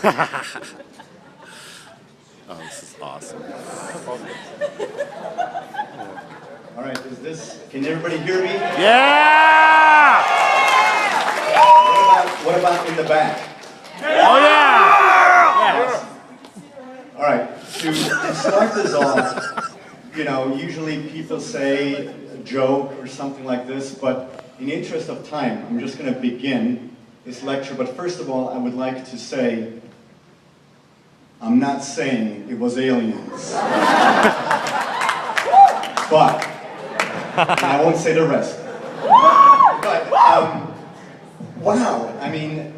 Oh, this is awesome. All right, can everybody hear me? Yeah! What about in the back? Oh, yeah! All right, to start this off, usually people say a joke or something like this, but in the interest of time, I'm just going to begin this lecture. But first of all, I would like to say, I'm not saying it was aliens. But, and I won't say the rest. But, wow, I mean,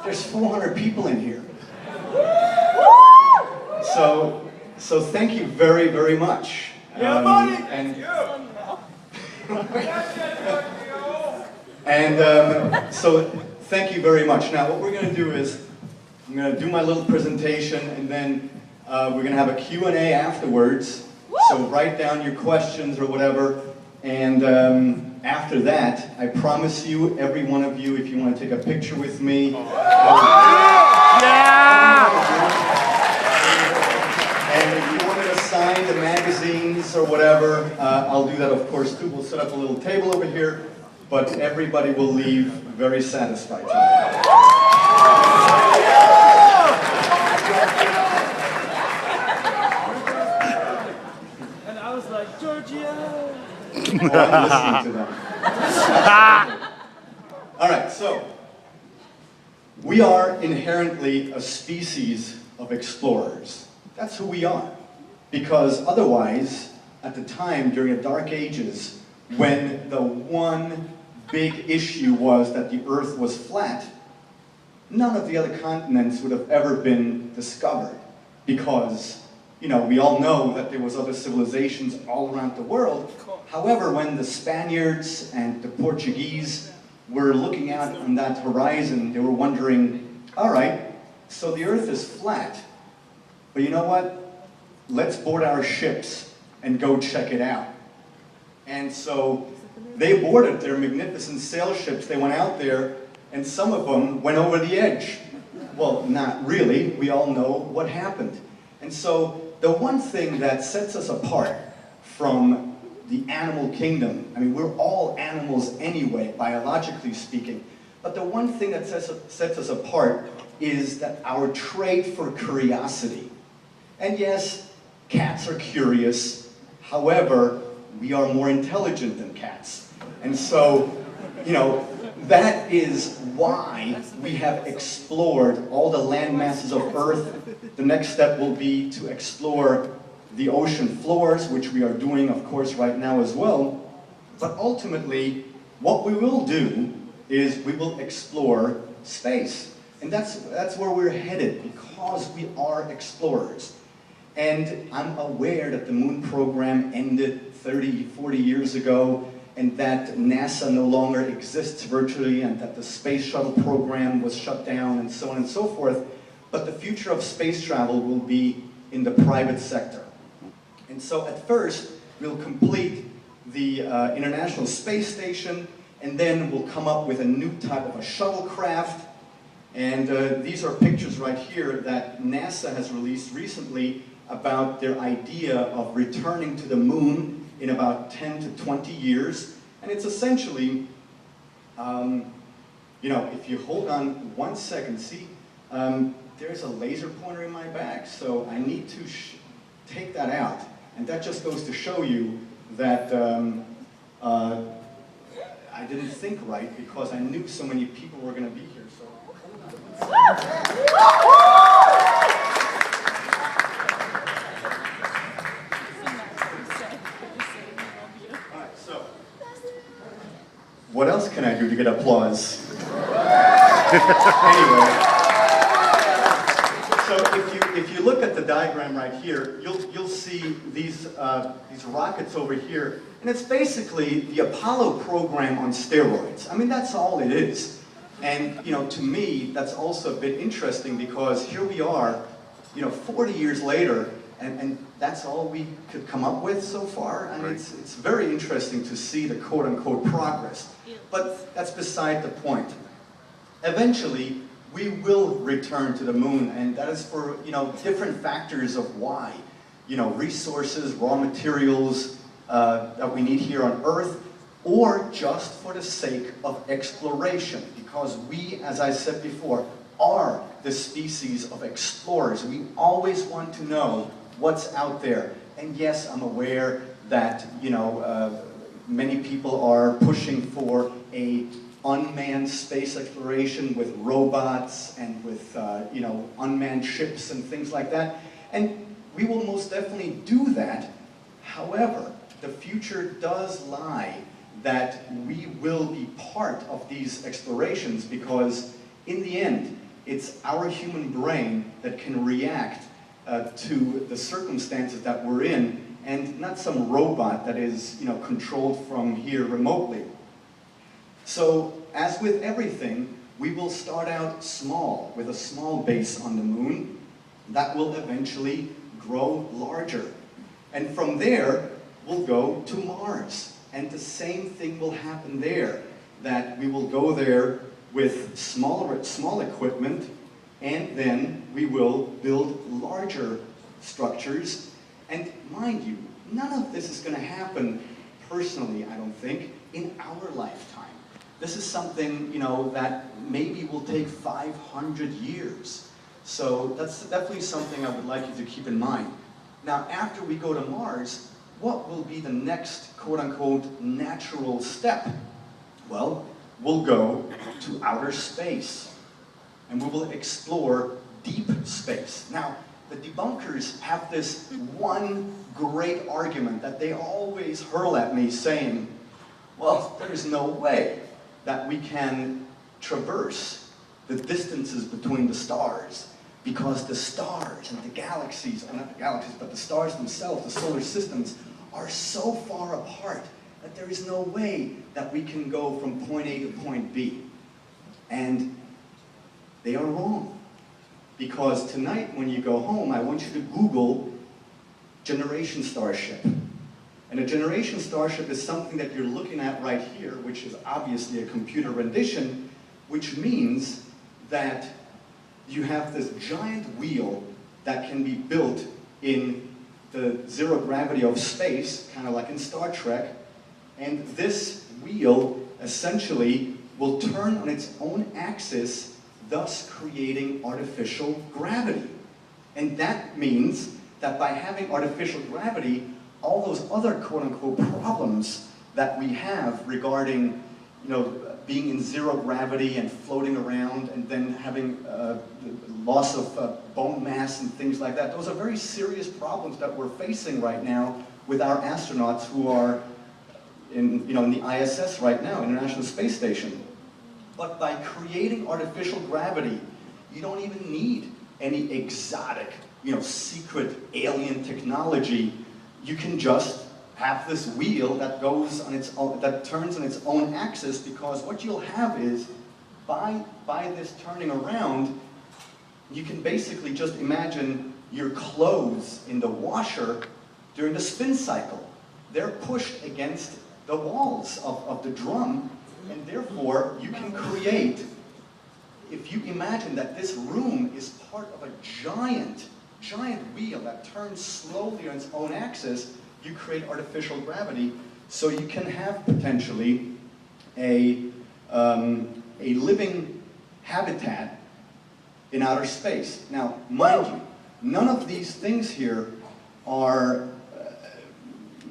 there's 400 people in here. So thank you very, very much. So thank you very much. Now what we're going to do is, I'm going to do my little presentation and then we're going to have a Q&A afterwards. So write down your questions or whatever. And after that, I promise you, every one of you, if you want to take a picture with me. And if you want to sign the magazines or whatever, I'll do that of course too. We'll set up a little table over here, but everybody will leave very satisfied tonight. And I was like, Giorgio! Oh, I'm listening to them. All right, so we are inherently a species of explorers. That's who we are. Because otherwise, at the time, during the Dark Ages, when the one big issue was that the Earth was flat, none of the other continents would have ever been discovered. Because, we all know that there was other civilizations all around the world. However, when the Spaniards and the Portuguese were looking out on that horizon, they were wondering, all right, so the Earth is flat, but you know what? Let's board our ships and go check it out. And so they boarded their magnificent sail ships, they went out there, and some of them went over the edge. Well, not really, we all know what happened. And so the one thing that sets us apart from the animal kingdom, I mean, we're all animals anyway, biologically speaking, but the one thing that sets us apart is that our trait for curiosity. And yes, cats are curious, however, we are more intelligent than cats. And so, that is why we have explored all the land masses of Earth. The next step will be to explore the ocean floors, which we are doing, of course, right now as well. But ultimately, what we will do is we will explore space. And that's where we're headed, because we are explorers. And I'm aware that the moon program ended 30, 40 years ago, and that NASA no longer exists virtually, and that the space shuttle program was shut down, and so on and so forth. But the future of space travel will be in the private sector. And so at first, we'll complete the International Space Station, and then we'll come up with a new type of a shuttlecraft. And these are pictures right here that NASA has released recently about their idea of returning to the moon in about 10 to 20 years. And it's essentially, if you hold on 1 second, see, there's a laser pointer in my bag, so I need to take that out. And that just goes to show you that I didn't think right, because I knew so many people were going to be here. So hold on. Alright, so what else can I do to get applause? Anyway, so if you look at the diagram right here, you'll see these rockets over here, and it's basically the Apollo program on steroids. I mean, that's all it is. And to me, that's also a bit interesting, because here we are, 40 years later, and that's all we could come up with so far. I mean, it's very interesting to see the quote-unquote progress. But that's beside the point. eventually we will return to the moon, and that is for, different factors of why. Resources, raw materials that we need here on Earth, or just for the sake of exploration, because we, as I said before, are the species of explorers. We always want to know what's out there. And yes, I'm aware that, many people are pushing for a unmanned space exploration with robots and with, unmanned ships and things like that. And we will most definitely do that. However, the future does lie that we will be part of these explorations, because in the end, it's our human brain that can react to the circumstances that we're in, and not some robot that is, controlled from here remotely. So, as with everything, we will start out small, with a small base on the moon that will eventually grow larger. And from there, we'll go to Mars. And the same thing will happen there, that we will go there with small equipment, and then we will build larger structures. And mind you, none of this is going to happen personally, I don't think, in our lifetime. This is something, that maybe will take 500 years. So that's definitely something I would like you to keep in mind. Now, after we go to Mars, what will be the next, quote-unquote, natural step? Well, we'll go to outer space, and we will explore deep space. Now, the debunkers have this one great argument that they always hurl at me, saying, well, there is no way that we can traverse the distances between the stars, because the stars and the galaxies, or not the galaxies, but the stars themselves, the solar systems, are so far apart that there is no way that we can go from point A to point B. And they are wrong. Because tonight when you go home, I want you to Google generation starship. And a generation starship is something that you're looking at right here, which is obviously a computer rendition, which means that you have this giant wheel that can be built in the zero gravity of space, kind of like in Star Trek, and this wheel essentially will turn on its own axis, thus creating artificial gravity. And that means that by having artificial gravity, all those other quote-unquote problems that we have regarding, being in zero gravity and floating around and then having loss of bone mass and things like that, those are very serious problems that we're facing right now with our astronauts who are in the ISS right now, International Space Station. But by creating artificial gravity, you don't even need any exotic, secret alien technology. You can just have this wheel that goes on its own, that turns on its own axis, because what you'll have is, by this turning around, you can basically just imagine your clothes in the washer during the spin cycle. They're pushed against the walls of the drum, and therefore you can create, if you imagine that this room is part of a giant wheel that turns slowly on its own axis, you create artificial gravity, so you can have potentially a living habitat in outer space. Now, mind you, none of these things here are,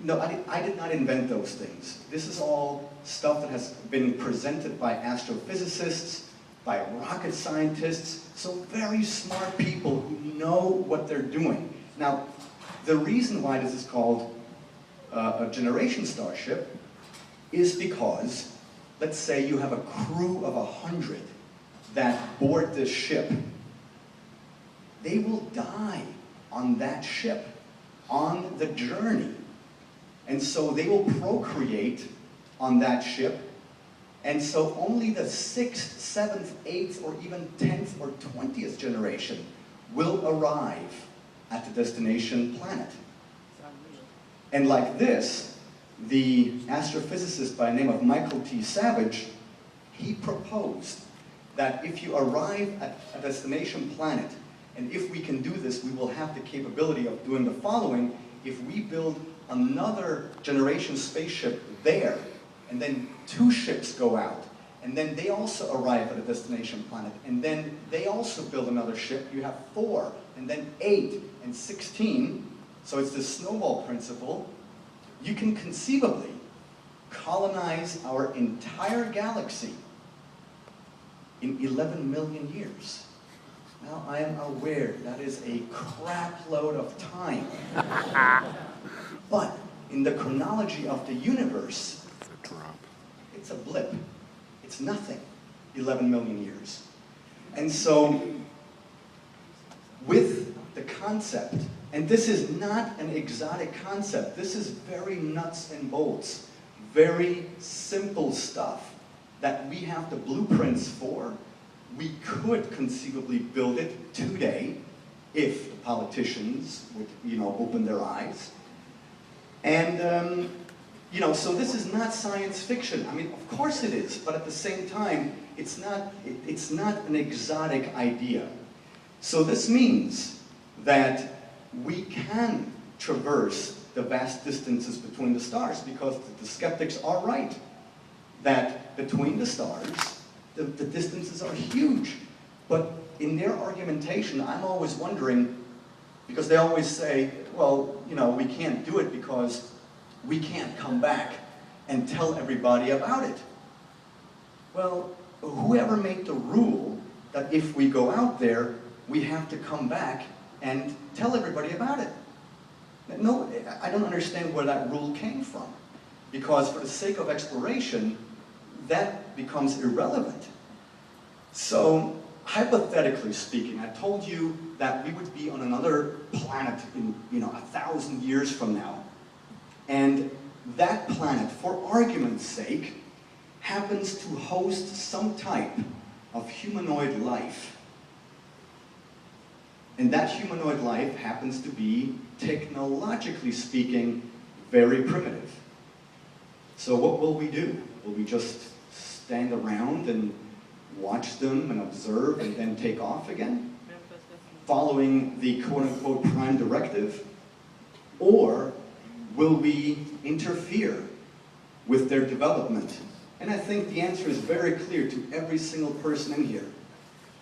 I did not invent those things. This is all stuff that has been presented by astrophysicists, by rocket scientists, so very smart people who know what they're doing. Now, the reason why this is called a generation starship is because, let's say you have a crew of 100 that board this ship. They will die on that ship, on the journey. And so they will procreate on that ship. And so only the 6th, 7th, 8th, or even 10th or 20th generation will arrive at the destination planet. And like this, the astrophysicist by the name of Michael T. Savage, he proposed that if you arrive at a destination planet, and if we can do this, we will have the capability of doing the following. If we build another generation spaceship there, and then 2 ships go out, and then they also arrive at a destination planet, and then they also build another ship, you have 4, and then 8, and 16, so it's the snowball principle, you can conceivably colonize our entire galaxy in 11 million years. Now, I am aware that is a crap load of time. But in the chronology of the universe, it's a blip. It's nothing, 11 million years. And so, with the concept, and this is not an exotic concept, this is very nuts and bolts, very simple stuff that we have the blueprints for. We could conceivably build it today if the politicians would, open their eyes. And, so this is not science fiction. I mean, of course it is, but at the same time, it's not an exotic idea. So this means that we can traverse the vast distances between the stars, because the skeptics are right that between the stars, the distances are huge. But in their argumentation, I'm always wondering, because they always say, well, we can't do it because we can't come back and tell everybody about it. Well, whoever made the rule that if we go out there, we have to come back and tell everybody about it? No, I don't understand where that rule came from. Because for the sake of exploration, that becomes irrelevant. So, hypothetically speaking, I told you that we would be on another planet in 1,000 years from now. And that planet, for argument's sake, happens to host some type of humanoid life. And that humanoid life happens to be, technologically speaking, very primitive. So what will we do? Will we just stand around and watch them and observe and then take off again, following the quote-unquote prime directive? Or will we interfere with their development? And I think the answer is very clear to every single person in here.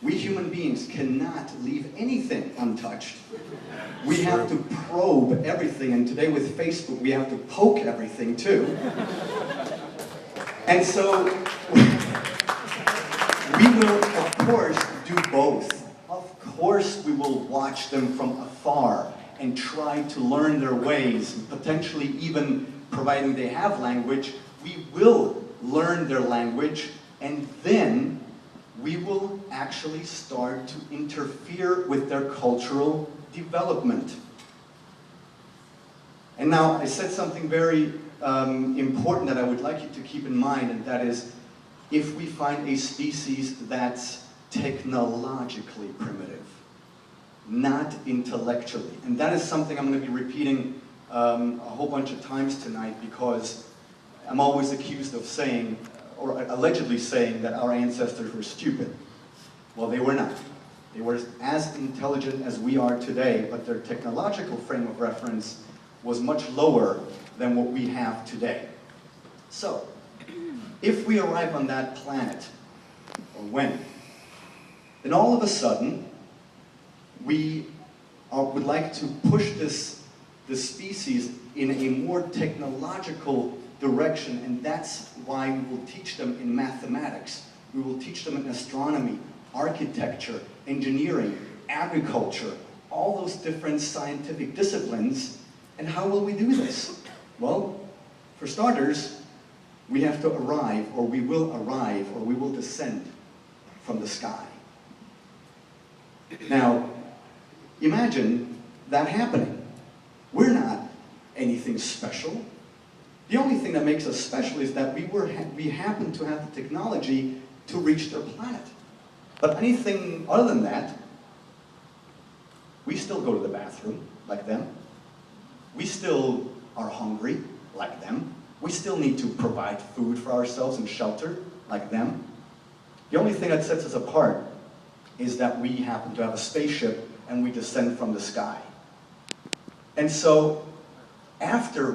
We human beings cannot leave anything untouched. We have to probe everything, and today with Facebook, we have to poke everything too. And so, we will, of course, do both. Of course, we will watch them from afar and try to learn their ways, potentially even, providing they have language, we will learn their language, and then we will actually start to interfere with their cultural development. And now, I said something very important that I would like you to keep in mind, and that is, if we find a species that's technologically primitive, not intellectually. And that is something I'm going to be repeating a whole bunch of times tonight, because I'm always accused of saying, or allegedly saying, that our ancestors were stupid. Well, they were not. They were as intelligent as we are today, but their technological frame of reference was much lower than what we have today. So, if we arrive on that planet, or when, then all of a sudden, we would like to push this species in a more technological direction, and that's why we will teach them in mathematics, we will teach them in astronomy, architecture, engineering, agriculture, all those different scientific disciplines. And how will we do this? Well, for starters, we have to arrive, or we will descend from the sky. Now, imagine that happening. We're not anything special. The only thing that makes us special is that we happen to have the technology to reach their planet. But anything other than that, we still go to the bathroom like them. We still are hungry like them. We still need to provide food for ourselves and shelter like them. The only thing that sets us apart is that we happen to have a spaceship and we descend from the sky. And so, after